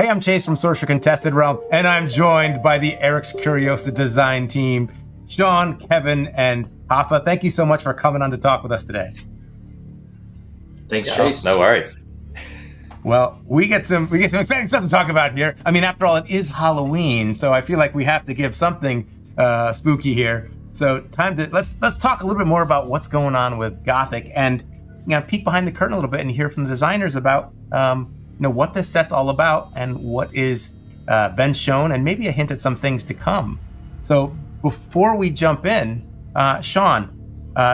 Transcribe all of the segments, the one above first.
Hey, I'm Chase from Sorcery Contested Realm, and I'm joined by the Erik's Curiosa design team, Sean, Kevin, and Hoffa. Thank you so much for coming on to talk with us today. Thanks, Chase. No worries. Well, we get some exciting stuff to talk about here. I mean, after all, it is Halloween, so I feel like we have to give something spooky here. So let's talk a little bit more about what's going on with Gothic, and peek behind the curtain a little bit and hear from the designers about what this set's all about and what is been shown, and maybe a hint at some things to come. So before we jump in, Sean,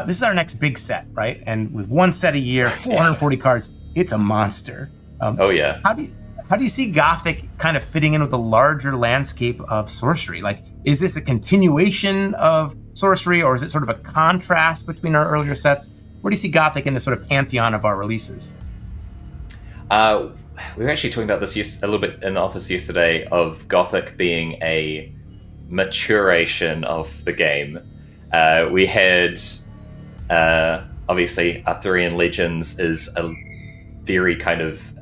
this is our next big set, right? And with one set a year, 440 cards, it's a monster. Oh yeah. How do you see Gothic kind of fitting in with the larger landscape of Sorcery? Like, is this a continuation of Sorcery, or is it sort of a contrast between our earlier sets? Where do you see Gothic in the sort of pantheon of our releases? We were actually talking about this a little bit in the office yesterday, of Gothic being a maturation of the game. We had, obviously, Arthurian Legends is a very kind of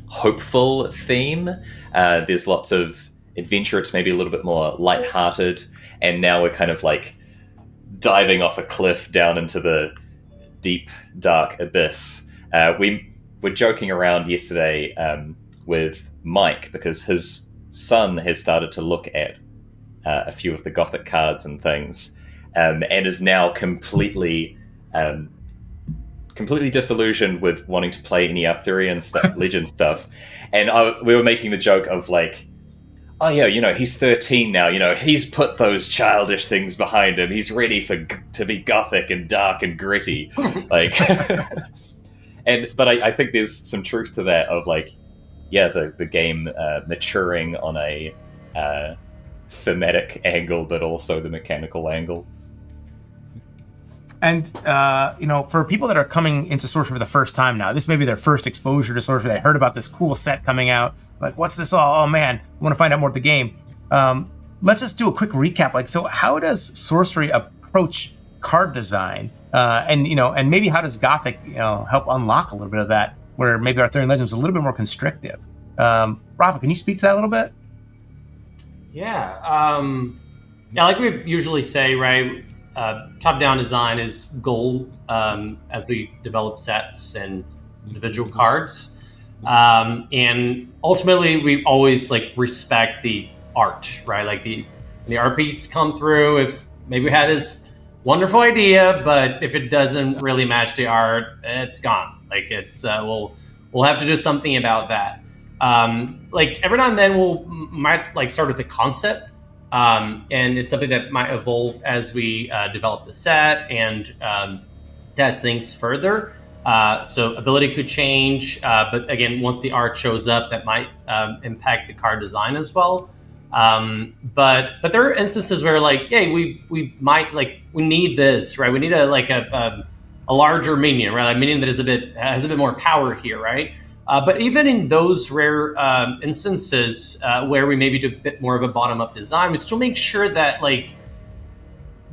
hopeful theme. There's lots of adventure. It's maybe a little bit more lighthearted, and now we're kind of like diving off a cliff down into the deep, dark abyss. We were joking around yesterday with Mike, because his son has started to look at a few of the Gothic cards and things, and is now completely disillusioned with wanting to play any Arthurian legend stuff. And we were making the joke of like, oh yeah, he's 13 now, he's put those childish things behind him. He's ready to be Gothic and dark and gritty. Like, but I think there's some truth to that, of like, yeah, the game maturing on a thematic angle, but also the mechanical angle. And, for people that are coming into Sorcery for the first time now, this may be their first exposure to Sorcery. They heard about this cool set coming out. Like, what's this all? Oh, man, I want to find out more of the game. Let's just do a quick recap. Like, so how does Sorcery approach card design? And maybe how does Gothic, help unlock a little bit of that, where maybe Arthurian Legends was a little bit more constrictive? Rafa, can you speak to that a little bit? Yeah. Like we usually say, right? Top-down design is goal as we develop sets and individual cards, and ultimately we always respect the art, right? Like the art piece come through. If maybe we had this wonderful idea, but if it doesn't really match the art, it's gone. Like it's we'll have to do something about that. Every now and then might start with the concept. And it's something that might evolve as we develop the set and test things further. So ability could change, but again, once the art shows up, that might impact the card design as well. But there are instances where we might we need this, right? We need a larger minion, right? A minion that has a bit more power here, right? But even in those rare instances where we maybe do a bit more of a bottom-up design, we still make sure that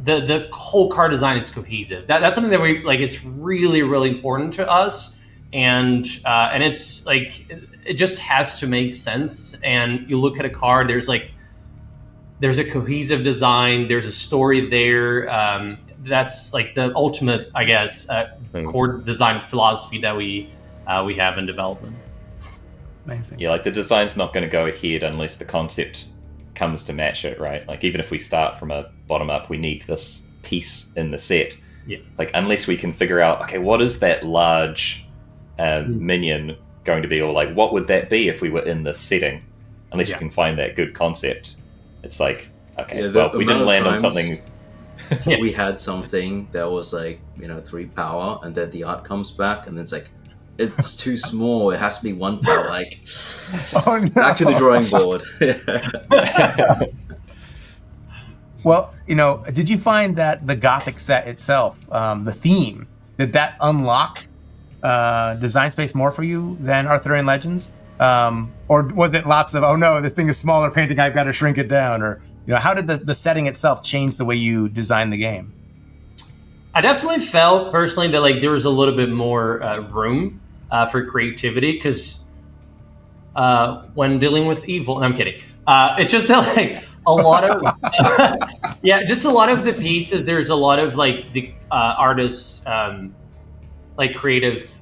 the whole card design is cohesive. That's something that it's really, really important to us, and it's it just has to make sense. And you look at a card, there's a cohesive design, there's a story there. That's the ultimate, I guess, core design philosophy that we have in development. Amazing. Yeah, the design's not going to go ahead unless the concept comes to match it, right? Even if we start from a bottom up, we need this piece in the set. Yeah. Unless we can figure out, okay, what is that large minion going to be, or what would that be if we were in this setting? Unless you can find that good concept, it's okay, we didn't land on something. We had something that was 3 power, and then the art comes back, and then it's too small. It has to be 1 power. Oh, no. Back to the drawing board. Well, did you find that the Gothic set itself, the theme, did that unlock design space more for you than Arthurian Legends? Or was it lots of, oh no, this thing is smaller painting, I've got to shrink it down? Or how did the setting itself change the way you designed the game? I definitely felt personally that there was a little bit more room for creativity, because when dealing with evil. No, I'm kidding. It's just like a lot of just a lot of the pieces. There's a lot of like the artists like creative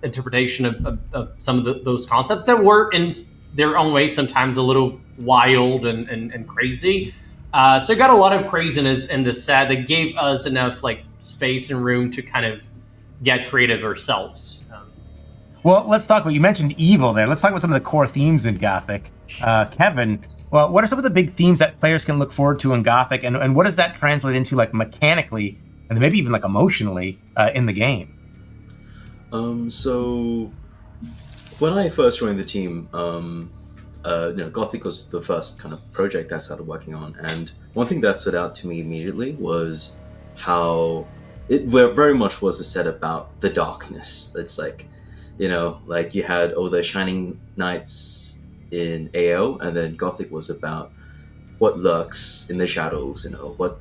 interpretation of some of those concepts that were in their own way sometimes a little wild and crazy. So it got a lot of craziness in the set that gave us enough like space and room to kind of get creative ourselves. Well, let's talk about, you mentioned evil there. Let's talk about some of the core themes in Gothic. Kevin, well, what are some of the big themes that players can look forward to in Gothic, and what does that translate into like mechanically and maybe even like emotionally in the game? So when I first joined the team, Gothic was the first kind of project I started working on, and one thing that stood out to me immediately was how it very much was a set about the darkness. It's like, like you had all the Shining Knights in AO, and then Gothic was about what lurks in the shadows, what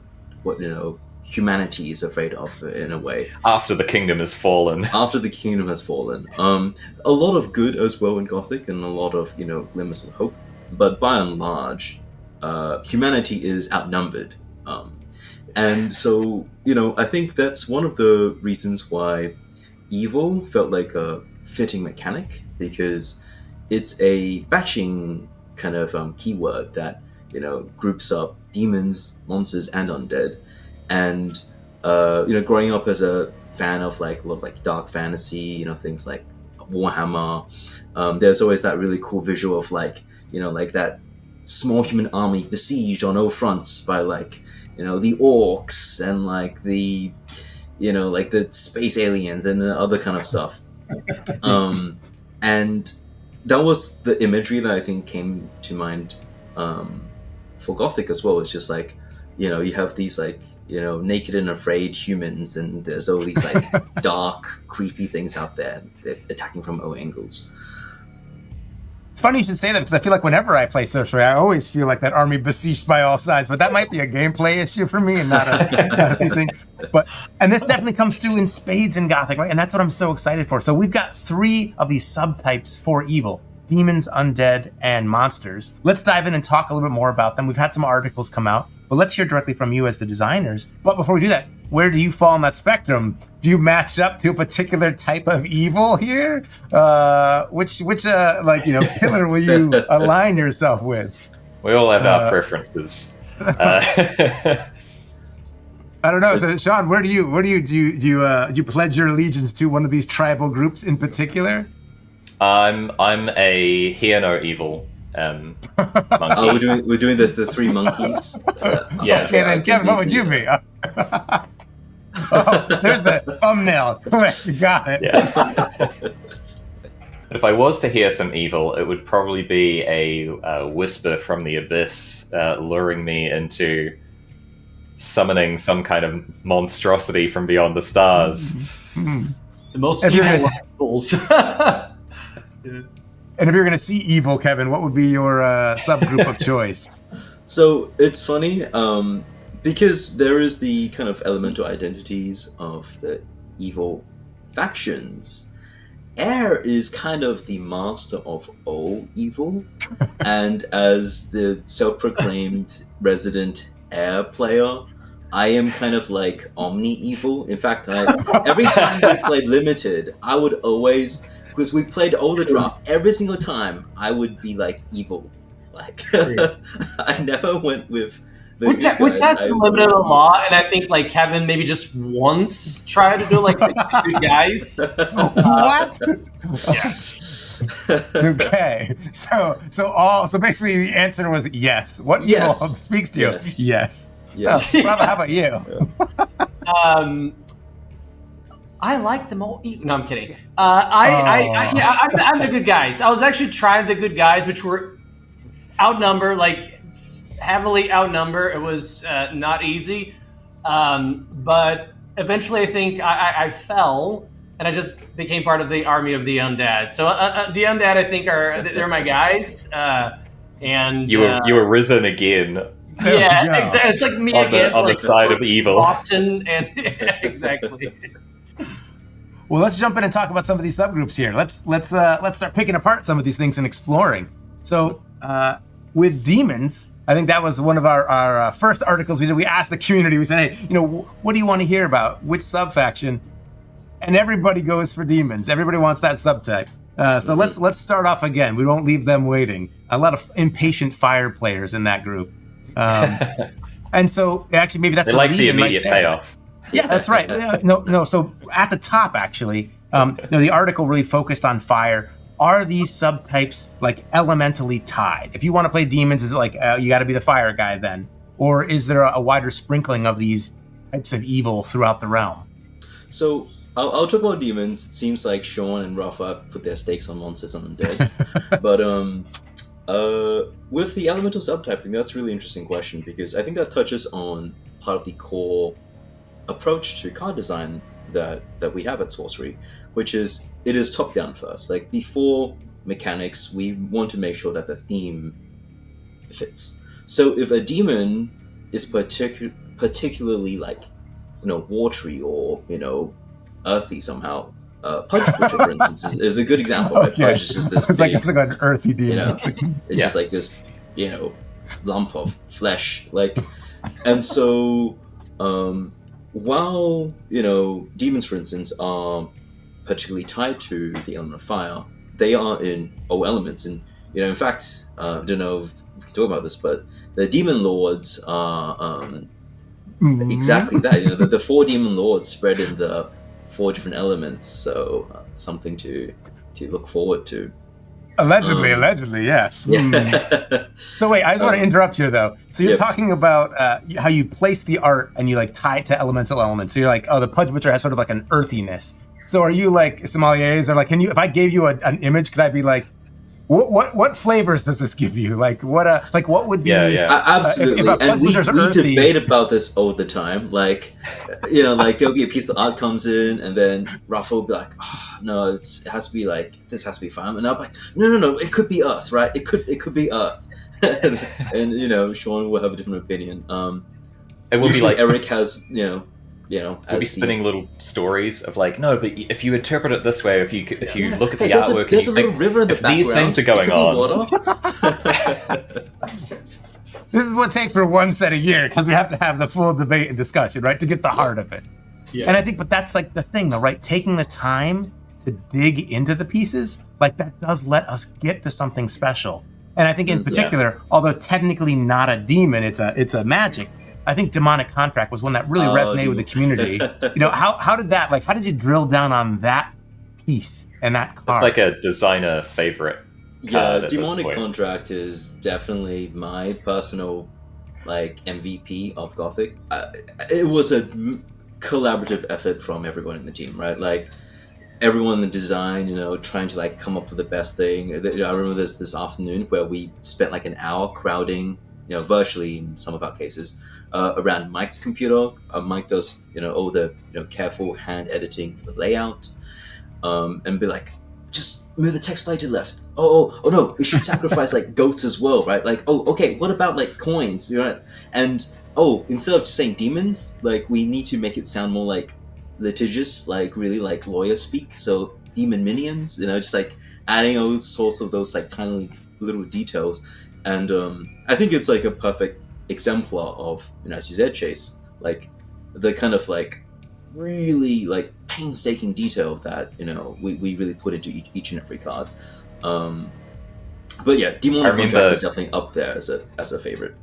humanity is afraid of in a way. After the kingdom has fallen. After the kingdom has fallen. A lot of good as well in Gothic, and a lot of, glimmers of hope. But by and large, humanity is outnumbered. And so, I think that's one of the reasons why evil felt like a fitting mechanic, because it's a batching kind of keyword that, groups up demons, monsters, and undead. And growing up as a fan of like a lot of like dark fantasy, things like Warhammer, there's always that really cool visual of like like that small human army besieged on all fronts by like the orcs and like the like the space aliens and other kind of stuff. And that was the imagery that I think came to mind for Gothic as well. It's just like you have these like naked and afraid humans, and there's all these like dark, creepy things out there. They're attacking from all angles. It's funny you should say that, because I feel like whenever I play Sorcery, I always feel like that army besieged by all sides. But that might be a gameplay issue for me and not a thing. And this definitely comes through in spades in Gothic, right? And that's what I'm so excited for. So we've got 3 of these subtypes for evil: demons, undead, and monsters. Let's dive in and talk a little bit more about them. We've had some articles come out, but let's hear directly from you as the designers. But before we do that, where do you fall on that spectrum? Do you match up to a particular type of evil here? Which pillar will you align yourself with? We all have our preferences. I don't know. So Sean, do you pledge your allegiance to one of these tribal groups in particular? I'm a hear no evil. Monkey. Oh, we're doing the 3 monkeys. Yeah. Okay, then Kevin, what would you be? There's the thumbnail. Click, got it. Yeah. If I was to hear some evil, it would probably be a whisper from the abyss, luring me into summoning some kind of monstrosity from beyond the stars. The most evil levels. And if you're going to see evil, Kevin, what would be your subgroup of choice? So it's funny, because there is the kind of elemental identities of the evil factions. Air is kind of the master of all evil, and as the self-proclaimed resident air player, I am kind of like omni-evil. In fact, every time we played Limited, I would always... Because we played all the draft, every single time I would be like evil. Like I never went with the good guys. We tested Limited a lot, and I think like Kevin maybe just once tried to do like the good guys. What? Yeah. Okay. So basically the answer was yes. What evil speaks to you? Yes. Yes. Bravo, how about you? I like them all. No, I'm kidding. I'm the good guys. I was actually trying the good guys, which were outnumbered, like heavily outnumbered. It was not easy, but eventually I think I fell, and I just became part of the army of the undead. So the undead, I think, they're my guys. And you were risen again. Yeah, exactly. It's like me on again, the side of evil. Often and exactly. Well, let's jump in and talk about some of these subgroups here. Let's start picking apart some of these things and exploring. So with demons, I think that was one of our first articles we did. We asked the community. We said, hey, what do you want to hear about? Which subfaction? And everybody goes for demons. Everybody wants that subtype. So let's start off again. We won't leave them waiting. A lot of impatient fire players in that group. And so actually maybe that's they like the immediate payoff. Yeah, that's right. No. So at the top, actually, the article really focused on fire. Are these subtypes like elementally tied? If you want to play demons, is it like you got to be the fire guy then, or is there a wider sprinkling of these types of evil throughout the realm? So I'll talk about demons. It seems like Sean and Rafa put their stakes on monsters and undead, but with the elemental subtype thing, that's a really interesting question because I think that touches on part of the core approach to card design that we have at Sorcery, which is it is top down first. Like before mechanics, we want to make sure that the theme fits. So if a demon is particularly like watery or earthy somehow, Pudge Butcher, for instance, is a good example. Right? Okay. Pudge is just this big, it's like an earthy demon. It's just like this lump of flesh, and so while demons, for instance, are particularly tied to the element of fire, they are in all elements, and in fact, I don't know if we can talk about this, but the demon lords are exactly that. The 4 demon lords spread in the 4 different elements, so something to look forward to. Allegedly, yes. Yeah. So wait, I just want to interrupt you though. So you're talking about how you place the art and you tie it to elemental elements. So you're like, oh, the Pudge Butcher has sort of like an earthiness. So are you like sommeliers, or can you? If I gave you an image, could I be like, what flavors does this give you? What would be? Yeah. Absolutely. And we debate about this all the time. There'll be a piece of art comes in, and then Rafa will be like, oh, no, it has to be this has to be fine. And I'm like, no, it could be Earth, right? It could be Earth. and Sean will have a different opinion. It will be like Erik has, we'll be spinning little stories of no, but if you interpret it this way, if you look at the artwork, there's a little river in the background. These things are going on. This is what it takes for one set a year, because we have to have the full debate and discussion, right, to get the heart of it. Yeah. And I think, but that's the thing, though, right? Taking the time to dig into the pieces, that does let us get to something special. And I think in particular, although technically not a demon, it's a magic. I think Demonic Contract was one that really resonated with the community. How did that, how did you drill down on that piece and that card? It's like a designer favorite. Yeah, Demonic Contract is definitely my personal MVP of Gothic. It was a collaborative effort from everyone in the team, right? Everyone in the design, trying to come up with the best thing. I remember this afternoon where we spent an hour crowding, virtually in some of our cases, around Mike's computer. Mike does, all the careful hand editing for the layout, and be like, just move the text slightly left. Oh no, we should sacrifice goats as well, right? Okay, what about coins? And instead of just saying demons, we need to make it sound more litigious, really lawyer speak. So demon minions, just adding all sorts of those tiny little details. And I think it's a perfect exemplar of, as you said, Chase, the kind of really painstaking detail that we really put into each and every card. But yeah, Demonic Contract is definitely up there as a favorite.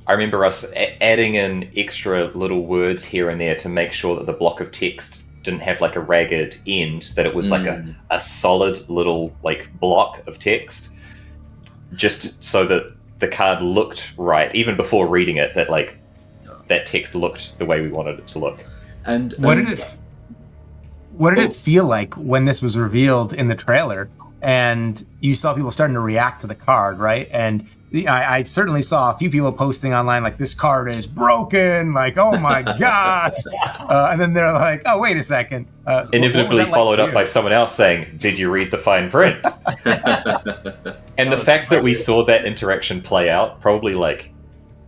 I remember us adding in extra little words here and there to make sure that the block of text didn't have a ragged end, that it was a solid little block of text, just so that the card looked right, even before reading it, that that text looked the way we wanted it to look. And what did it feel like when this was revealed in the trailer and you saw people starting to react to the card, right? And I certainly saw a few people posting online this card is broken, oh my gosh. And then they're like, oh, wait a second. Inevitably followed up by someone else saying, did you read the fine print? And the fact that we saw that interaction play out, probably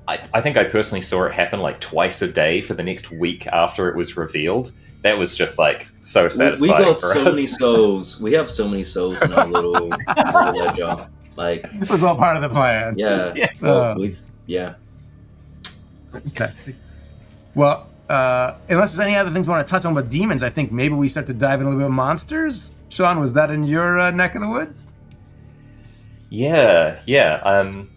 I think I personally saw it happen twice a day for the next week after it was revealed. that was just like so We satisfying. got for so us. many souls. We have so many souls in our little ledger. Like, It was all part of the plan. yeah. Yeah. Well, yeah. Okay. Well, unless there's any other things we want to touch on with demons, I think maybe we start to dive in a little bit of monsters. Sean, was that in your neck of the woods? Yeah. I'm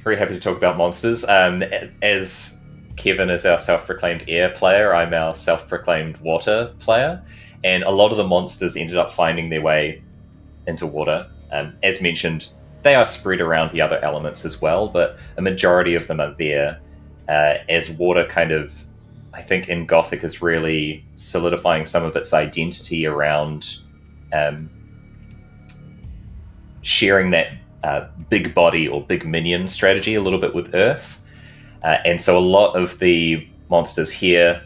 very happy to talk about monsters. As Kevin is our self-proclaimed air player, I'm our self-proclaimed water player, and a lot of the monsters ended up finding their way into water. As mentioned, they are spread around the other elements as well, but a majority of them are there. As water kind of, I think in Gothic is really solidifying some of its identity around sharing that big body or big minion strategy a little bit with Earth. And so a lot of the monsters here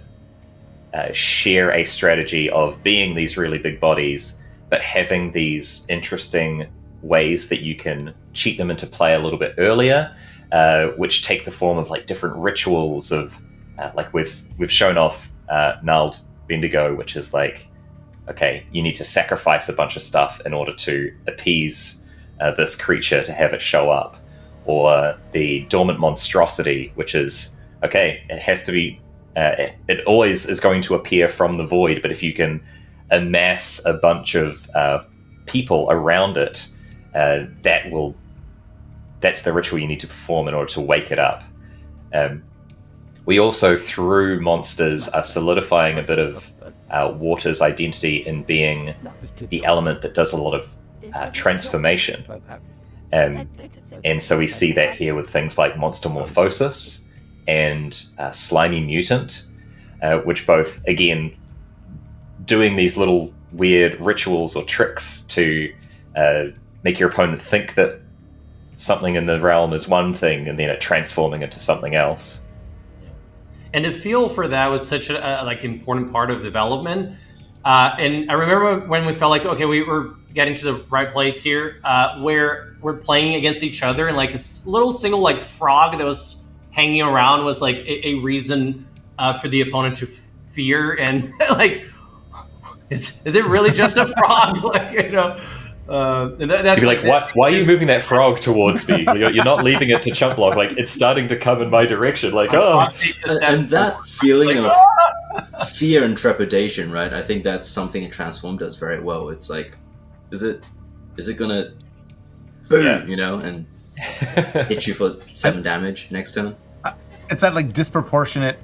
share a strategy of being these really big bodies, but having these interesting ways that you can cheat them into play a little bit earlier, which take the form of like different rituals of like we've shown off Gnarled Bendigo, which is like, okay, you need to sacrifice a bunch of stuff in order to appease this creature to have it show up. Or the Dormant Monstrosity, which is, okay, it has to be, it always is going to appear from the void, but if you can amass a bunch of people around it, that's the ritual you need to perform in order to wake it up. We also, through monsters, are solidifying a bit of water's identity in being the element that does a lot of transformation. And so we see that here with things like Monster Morphosis and Slimy Mutant, which both, again, doing these little weird rituals or tricks to make your opponent think that something in the realm is one thing and then it transforming into something else. And the feel for that was such a like important part of development. And I remember when we felt like, okay, we were getting to the right place here, where we're playing against each other, and like a little single like frog that was hanging around was like a reason for the opponent to fear, and like, is it really just a frog? Like, you know, and that's you'd be like, why are you moving that frog towards me? You're not leaving it to chump block. Like, it's starting to come in my direction. Like, oh. And that feeling of fear and trepidation, right? I think that's something a Transform does very well. It's like, is it gonna boom, you know, and hit you for 7 damage next turn? It's that like disproportionate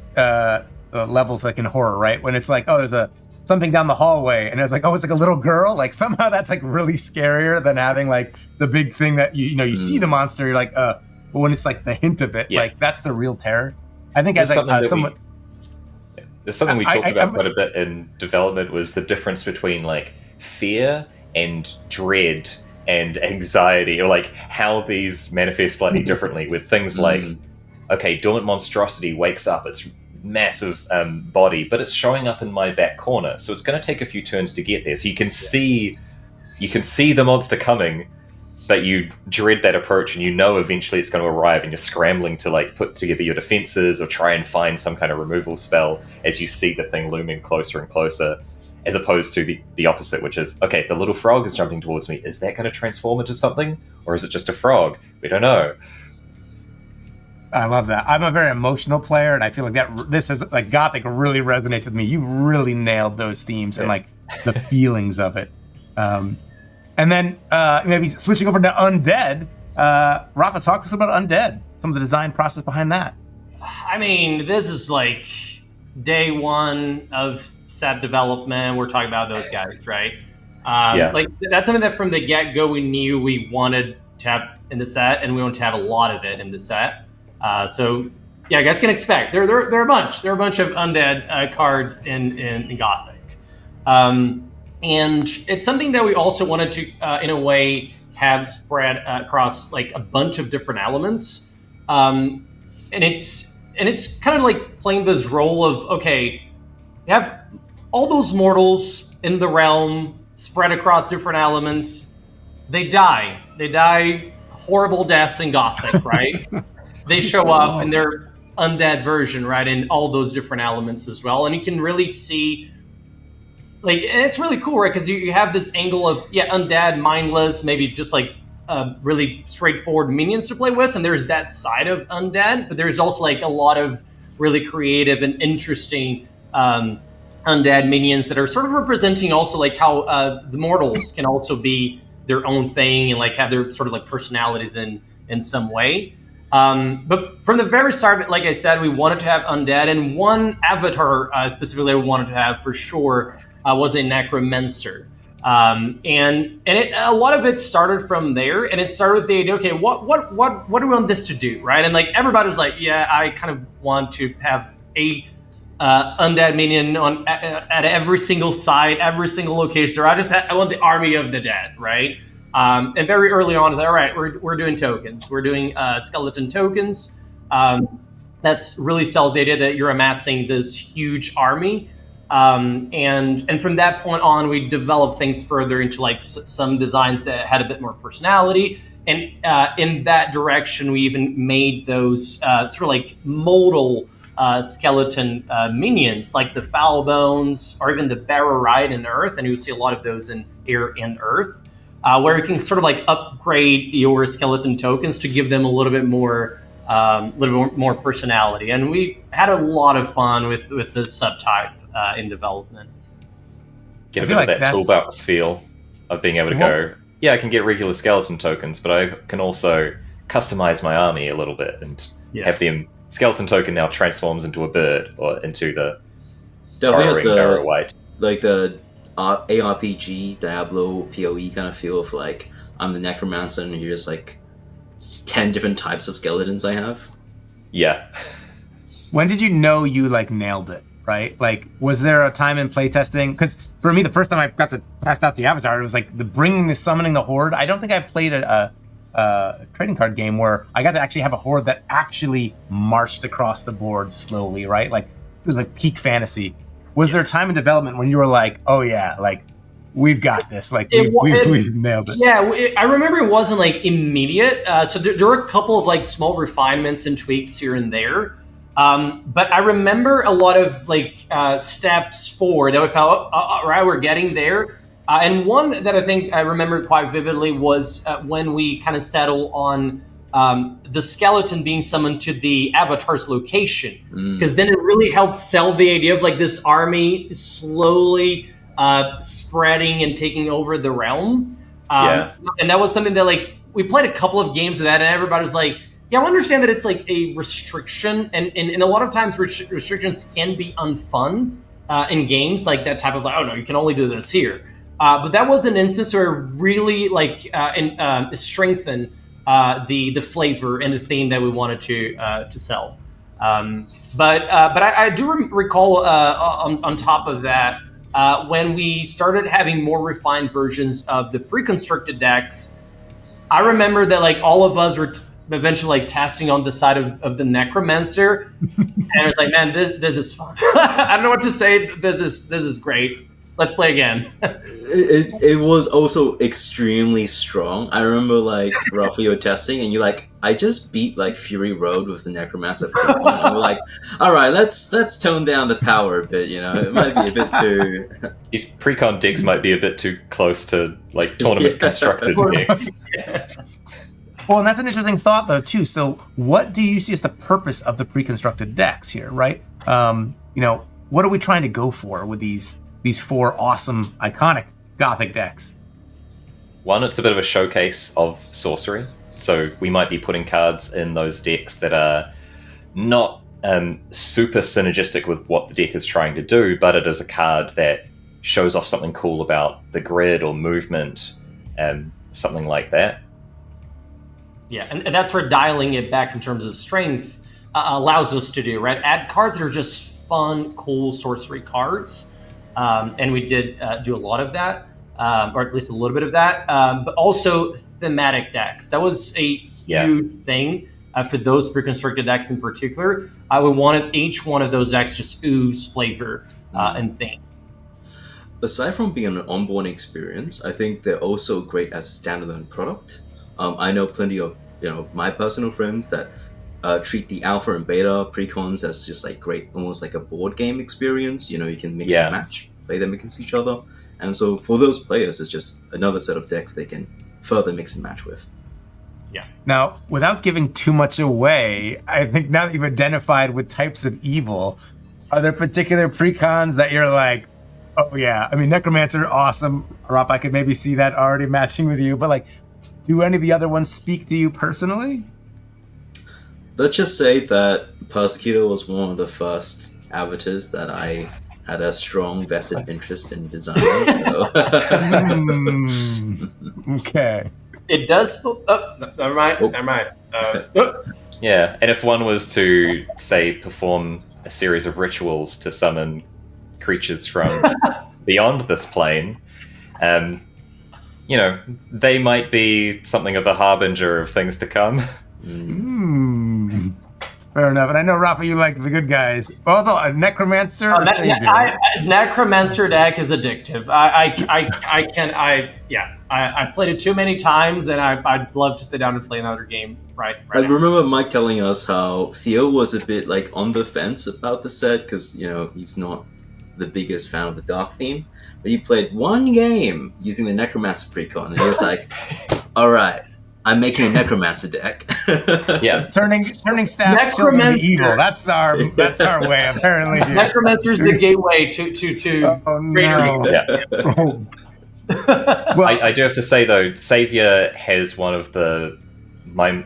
levels like in horror, right? When it's like, oh, there's something down the hallway, and it's like, oh, it's like a little girl. Like somehow that's like really scarier than having like the big thing that you see the monster. You're like, but when it's like the hint of it, like that's the real terror. I think as like somewhat. There's something we talked about quite a bit in development was the difference between like fear and dread and anxiety, or like how these manifest slightly differently with things like, okay, Dormant Monstrosity wakes up, it's massive body, but it's showing up in my back corner, so it's going to take a few turns to get there. So you can see the monster coming, but you dread that approach, and you know eventually it's going to arrive, and you're scrambling to like put together your defenses or try and find some kind of removal spell as you see the thing looming closer and closer, as opposed to the opposite, which is, okay, the little frog is jumping towards me. Is that going to transform into something, or is it just a frog? We don't know. I love that. I'm a very emotional player, and I feel like this is like Gothic really resonates with me. You really nailed those themes and like the feelings of it. And then maybe switching over to Undead, Rafa, talk to us about Undead, some of the design process behind that. I mean, this is like day one of set development. We're talking about those guys, right? Like that's something that from the get-go we knew we wanted to have in the set, and we want to have a lot of it in the set. So yeah, you guys can expect there are a bunch of Undead cards in Gothic. And it's something that we also wanted to, in a way, have spread across like a bunch of different elements. And it's kind of like playing this role of, okay, you have all those mortals in the realm spread across different elements. They die horrible deaths in Gothic, right? They show up in their undead version, right? In all those different elements as well. And you can really see like, and it's really cool, right? Because you have this angle of undead, mindless, maybe just like really straightforward minions to play with, and there's that side of undead, but there's also like a lot of really creative and interesting undead minions that are sort of representing also like how the mortals can also be their own thing and like have their sort of like personalities in some way. But from the very start, like I said, we wanted to have undead, and one avatar specifically we wanted to have for sure was a necromancer. And a lot of it started from there, and it started with the idea, okay, what do we want this to do, right? And like everybody was like, yeah, I kind of want to have a undead minion at every single site, every single location. Or I want the army of the dead, right? And very early on, it's like, all right, we're doing tokens. We're doing skeleton tokens. That's really sells the idea that you're amassing this huge army. And from that point on, we developed things further into like some designs that had a bit more personality. And in that direction, we even made those sort of like modal skeleton minions, like the foul bones or even the Barrow-Ride in Earth. And you see a lot of those in Air and Earth. Where you can sort of like upgrade your skeleton tokens to give them a little bit more personality. And we had a lot of fun with this subtype in development. Get a bit of that toolbox feel of being able to go, yeah, I can get regular skeleton tokens, but I can also customize my army a little bit and have the skeleton token now transforms into a bird or into the Barrow-White. Like the ARPG, Diablo, PoE kind of feel of like, I'm the necromancer and you're just like 10 different types of skeletons I have. Yeah. When did you know you like nailed it, right? Like, was there a time in playtesting? Because for me, the first time I got to test out the avatar, it was like summoning the horde. I don't think I played a trading card game where I got to actually have a horde that actually marched across the board slowly, right? Like peak fantasy. Was there a time in development when you were like, oh yeah, like we've got this, like we've nailed it? Yeah, I remember it wasn't like immediate. So there were a couple of like small refinements and tweaks here and there. But I remember a lot of like steps forward that we felt, all right, we're getting there. And one that I think I remember quite vividly was when we kind of settled on the skeleton being summoned to the avatar's location, because then it really helped sell the idea of like this army slowly spreading and taking over the realm. And that was something that like we played a couple of games of that, and everybody was like, yeah, I understand that it's like a restriction, and a lot of times restrictions can be unfun in games, like that type of like, oh no, you can only do this here. But that was an instance where it really like strengthened the flavor and the theme that we wanted to sell. But I do recall on top of that, when we started having more refined versions of the pre-constructed decks, I remember that like all of us were eventually like testing on the side of the necromancer, and I was like, man, this is fun. I don't know what to say. This is great. Let's play again. It was also extremely strong. I remember like roughly you were testing and you're like, I just beat like Fury Road with the Necromancer Pokemon. And we're like, all right, let's tone down the power a bit, you know. It might be a bit too These pre-con decks might be a bit too close to like tournament constructed decks. Well, and that's an interesting thought though too. So what do you see as the purpose of the pre-constructed decks here, right? What are we trying to go for with these four awesome, iconic Gothic decks? One, it's a bit of a showcase of sorcery. So we might be putting cards in those decks that are not super synergistic with what the deck is trying to do, but it is a card that shows off something cool about the grid or movement, something like that. Yeah, and that's where dialing it back in terms of strength allows us to do, right? Add cards that are just fun, cool sorcery cards. And we did do a lot of that, or at least a little bit of that, but also thematic decks. That was a huge thing for those pre-constructed decks in particular. We wanted each one of those decks just ooze flavor and theme. Aside from being an onboarding experience, I think they're also great as a standalone product. I know plenty of my personal friends that treat the alpha and beta precons as just like great, almost like a board game experience. You can mix and match. play them against each other. And so for those players, it's just another set of decks they can further mix and match with. Now, without giving too much away, I think now that you've identified with types of evil, are there particular precons that you're like, oh yeah, I mean, Necromancer, awesome. Rob, I could maybe see that already matching with you, but like, do any of the other ones speak to you personally? Let's just say that Persecutor was one of the first avatars that I had a strong vested interest in designing. So. Okay. It does. Never mind. Never mind. Yeah, and if one was to, say, perform a series of rituals to summon creatures from beyond this plane, they might be something of a harbinger of things to come. Fair enough. And I know, Rafa, you like the good guys. Although a Necromancer or Savior? Necromancer deck is addictive. I've played it too many times, and I'd love to sit down and play another game. Right. I remember Mike telling us how Theo was a bit like on the fence about the set because he's not the biggest fan of the dark theme, but he played one game using the Necromancer precon, and he was like, "All right, I'm making a Necromancer deck." Yeah, turning staff children to evil. That's our way apparently. Here. Necromancer's the gateway to. Oh no! Yeah. Well, I do have to say though, Savior has one of my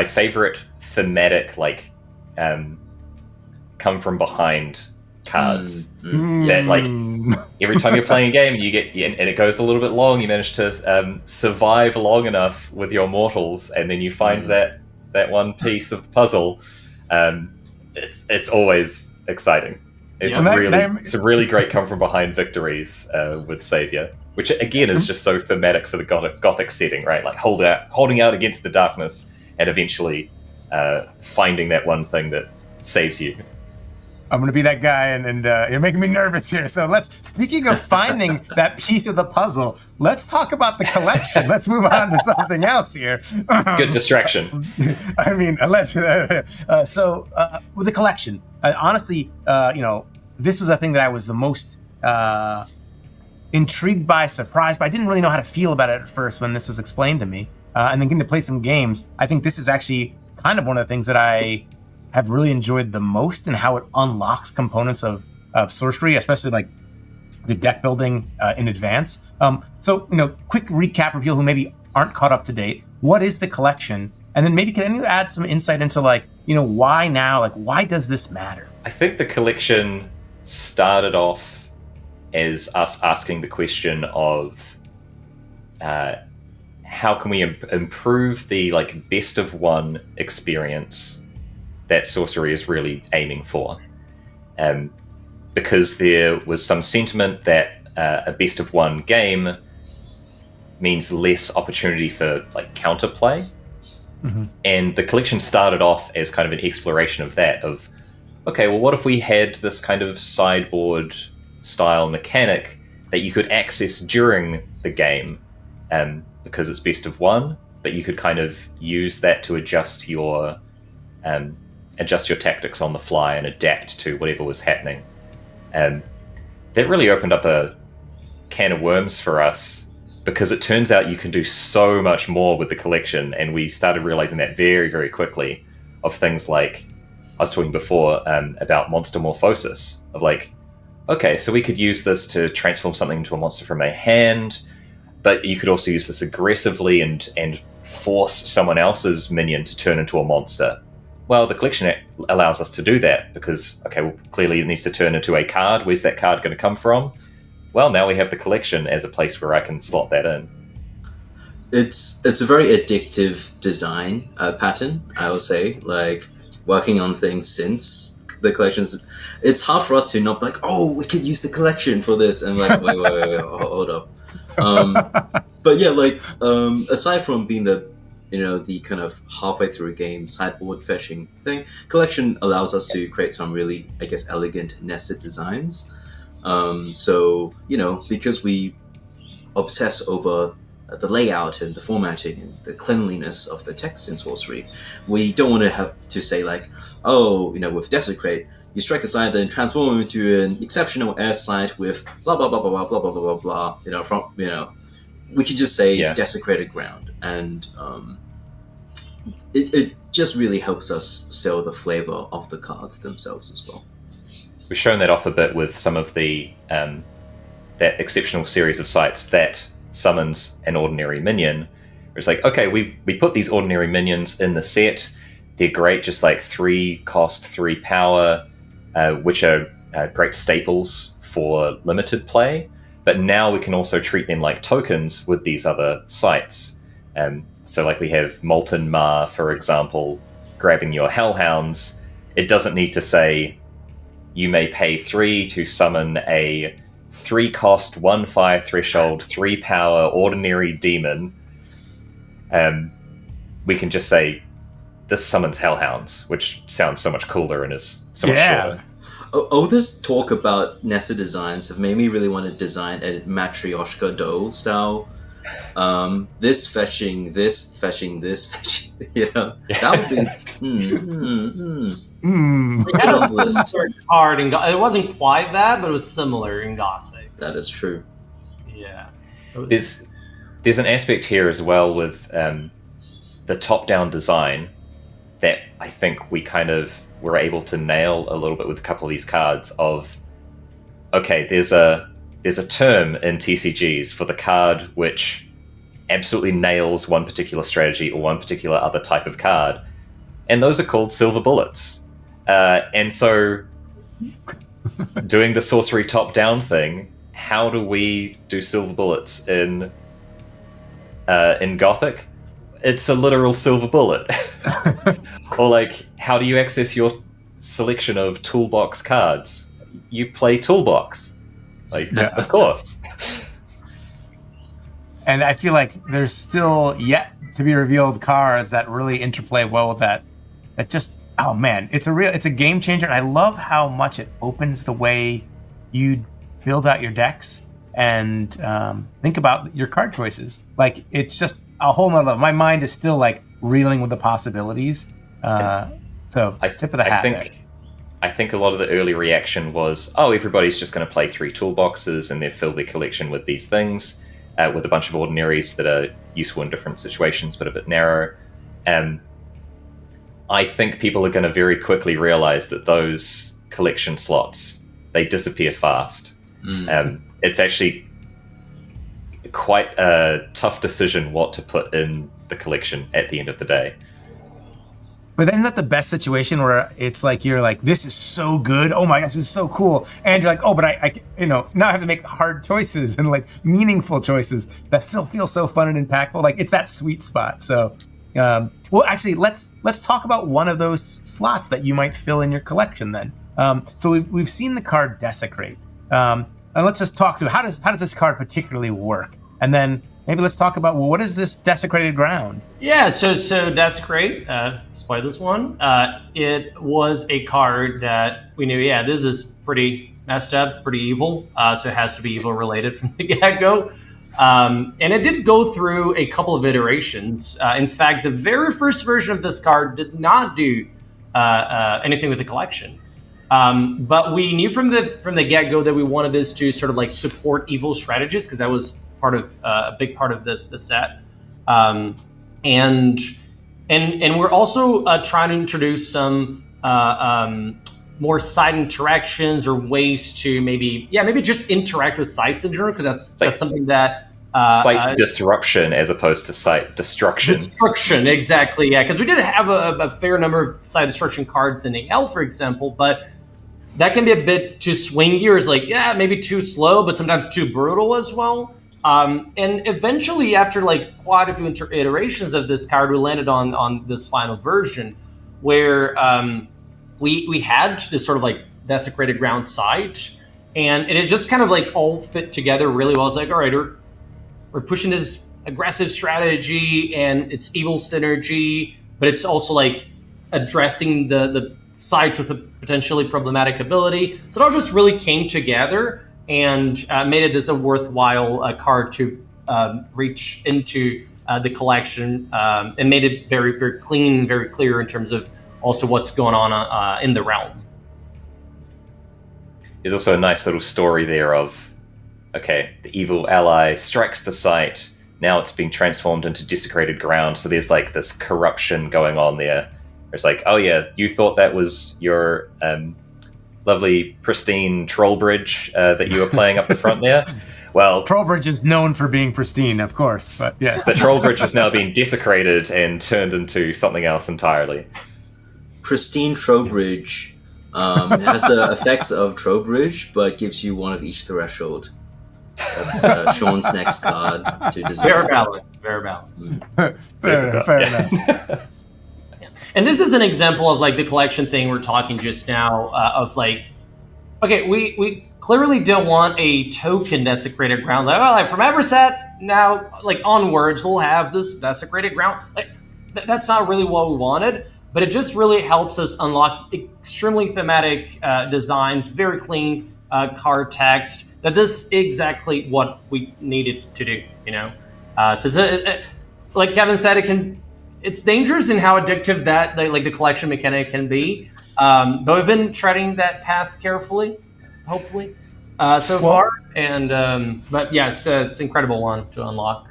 favorite thematic come from behind cards. That every time you're playing a game you get, and it goes a little bit long, you manage to survive long enough with your mortals, and then you find that one piece of the puzzle. It's always exciting. It's a really great come from behind victories with Savior, which again is just so thematic for the Gothic setting, right? Like holding out against the darkness and eventually finding that one thing that saves you. I'm going to be that guy, and you're making me nervous here. So speaking of finding that piece of the puzzle, let's talk about the collection. Let's move on to something else here. Good distraction. I mean, allegedly. So with the collection, honestly, this was a thing that I was the most intrigued by, surprised by. I didn't really know how to feel about it at first when this was explained to me. And then getting to play some games, I think this is actually kind of one of the things that I have really enjoyed the most, and how it unlocks components of sorcery, especially like the deck building in advance. So, quick recap for people who maybe aren't caught up to date. What is the collection? And then maybe can you add some insight into why now? Why does this matter? I think the collection started off as us asking the question of how can we improve the best of one experience that Sorcery is really aiming for, because there was some sentiment that a best of one game means less opportunity for counterplay, and the collection started off as kind of an exploration of that. Of okay, well, what if we had this kind of sideboard style mechanic that you could access during the game, because it's best of one, but you could kind of use that to adjust your tactics on the fly and adapt to whatever was happening. That really opened up a can of worms for us, because it turns out you can do so much more with the collection, and we started realizing that very, very quickly, of things like I was talking before about monster morphosis, of okay, so we could use this to transform something into a monster from a hand, but you could also use this aggressively and force someone else's minion to turn into a monster. Well, the collection allows us to do that because, okay, well, clearly it needs to turn into a card. Where's that card going to come from? Well, now we have the collection as a place where I can slot that in. It's a very addictive design pattern, I would say. Working on things since the collections, it's hard for us to not be we could use the collection for this, and wait, hold up. But yeah, aside from being the kind of halfway through a game sideboard fetching thing, collection allows us to create some really, elegant nested designs. So, because we obsess over the layout and the formatting and the cleanliness of the text in Sorcery. We don't want to have to say like, oh, with Desecrate, you strike a site, then transform it into an exceptional air site with blah blah blah blah blah blah blah blah blah. We could just say Desecrated Ground, and it just really helps us sell the flavor of the cards themselves as well. We've shown that off a bit with some of the that exceptional series of sites that summons an ordinary minion. It's like, okay, we put these ordinary minions in the set. They're great, just like 3 cost, 3 power, which are great staples for limited play. But now we can also treat them like tokens with these other sites. So like we have Molten Ma, for example, grabbing your Hellhounds. It doesn't need to say, you may pay 3 to summon a 3 cost, 1 fire threshold, 3 power ordinary demon. We can just say, this summons Hellhounds, which sounds so much cooler and is so much shorter. All this talk about nested designs have made me really want to design a Matryoshka doll style. This fetching, this fetching, this fetching. That would be. We had a similar card in It wasn't quite that, but it was similar in Gothic. That is true. Yeah. There's an aspect here as well with the top-down design that I think we kind of were able to nail a little bit with a couple of these cards of, okay, there's a term in TCGs for the card which absolutely nails one particular strategy or one particular other type of card, and those are called silver bullets. And so doing the sorcery top-down thing, how do we do silver bullets in Gothic? It's a literal silver bullet. Or like, how do you access your selection of toolbox cards? You play toolbox. Of course. And I feel like there's still yet to be revealed cards that really interplay well with that. It just, oh man, it's a game changer. And I love how much it opens the way you build out your decks and think about your card choices. Like, it's just a whole nother level. My mind is still like reeling with the possibilities. So tip of the hat. I think a lot of the early reaction was, oh, everybody's just going to play 3 toolboxes and they've filled their collection with these things, with a bunch of ordinaries that are useful in different situations but a bit narrow. I think people are going to very quickly realize that those collection slots, they disappear fast. It's actually quite a tough decision what to put in the collection at the end of the day. But isn't that the best situation where it's like, you're like, this is so good. Oh my gosh, this is so cool. And you're like, oh, but I now I have to make hard choices and like meaningful choices that still feel so fun and impactful. Like, it's that sweet spot. So, well, actually, let's talk about one of those slots that you might fill in your collection then. So we've seen the card Desecrate. And let's just talk through how does this card particularly work? And then maybe let's talk about, well, what is this Desecrated Ground? Yeah, so Desecrate, spoil this one. It was a card that we knew, this is pretty messed up, it's pretty evil, so it has to be evil related from the get-go. And it did go through a couple of iterations. In fact, the very first version of this card did not do anything with the collection. But we knew from the get-go that we wanted this to sort of like support evil strategies, because that was part of a big part of the set, and we're also trying to introduce some more site interactions or ways to maybe just interact with sites in general, because that's something that site disruption as opposed to site destruction. Destruction, exactly, yeah. Because we did have a fair number of site destruction cards in AL, for example, but that can be a bit too swingy, or is like, maybe too slow, but sometimes too brutal as well. And eventually, after like quite a few iterations of this card, we landed on this final version where we had this sort of like Desecrated Ground site, and it just kind of like all fit together really well. It's like, all right, we're pushing this aggressive strategy and it's evil synergy, but it's also like addressing the sites with a potentially problematic ability. So it all just really came together and made it this a worthwhile card to reach into the collection and made it very, very clean, very clear in terms of also what's going on in the realm. There's also a nice little story there of, okay, the evil ally strikes the site. Now it's being transformed into desecrated ground. So there's like this corruption going on there. It's like, oh yeah, you thought that was your lovely, pristine troll bridge that you were playing up the front there? Well, Trollbridge is known for being pristine, of course, but yes. the troll bridge is now being desecrated and turned into something else entirely. Pristine Trowbridge has the effects of Trowbridge, but gives you one of each threshold. That's Sean's next card to design. Very balanced. Very balanced. Fair enough. And this is an example of like the collection thing we're talking just now of like, okay, we clearly don't want a token desecrated ground. Like from every set now, like onwards, we'll have this desecrated ground. Like that's not really what we wanted, but it just really helps us unlock extremely thematic designs, very clean card text. That this is exactly what we needed to do, you know. So it's like Kevin said, it's dangerous in how addictive that like the collection mechanic can be. But we've been treading that path carefully, hopefully, far. And but yeah, it's an incredible one to unlock.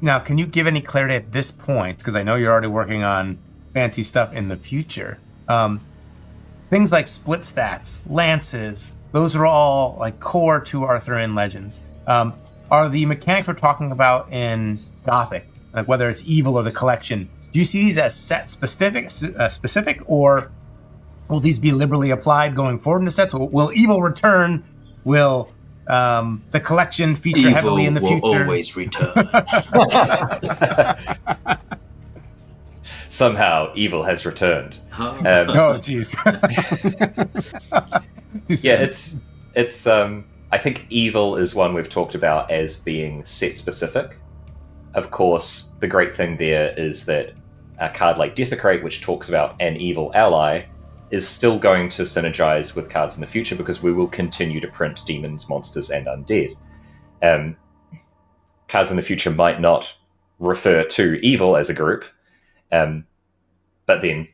Now, can you give any clarity at this point? Because I know you're already working on fancy stuff in the future. Things like split stats, lances, those are all like core to Arthurian legends. Are the mechanics we're talking about in Gothic, like whether it's evil or the collection, do you see these as set specific, or will these be liberally applied going forward in the sets? Will evil return? Will the collection feature Evil heavily in the future? will always return. Somehow, evil has returned. Oh, jeez. Yeah, it's. I think evil is one we've talked about as being set specific. Of course, the great thing there is that a card like Desecrate, which talks about an evil ally, is still going to synergize with cards in the future because we will continue to print demons, monsters, and undead. Cards in the future might not refer to evil as a group, but then,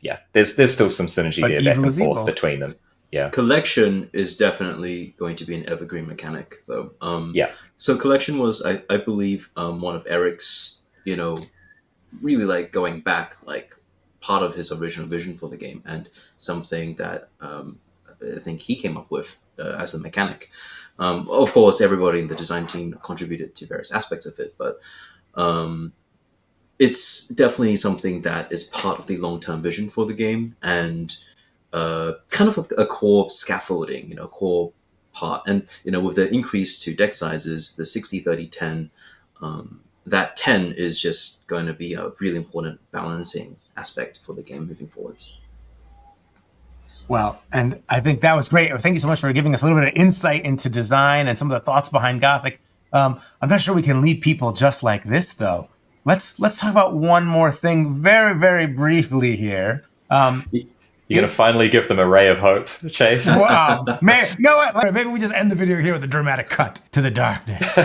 yeah, there's still some synergy there back and forth between them. Yeah, collection is definitely going to be an evergreen mechanic, though. Yeah. So collection was, I believe, one of Erik's, really like going back, like part of his original vision for the game, and something that I think he came up with as the mechanic. Of course, everybody in the design team contributed to various aspects of it, but it's definitely something that is part of the long-term vision for the game, and kind of a core scaffolding, core part. And, with the increase to deck sizes, the 60, 30, 10, that 10 is just going to be a really important balancing aspect for the game moving forwards. Well, and I think that was great. Thank you so much for giving us a little bit of insight into design and some of the thoughts behind Gothic. I'm not sure we can leave people just like this, though. Let's talk about one more thing very, very briefly here. You're going to finally give them a ray of hope, Chase? Wow. Maybe we just end the video here with a dramatic cut to the darkness.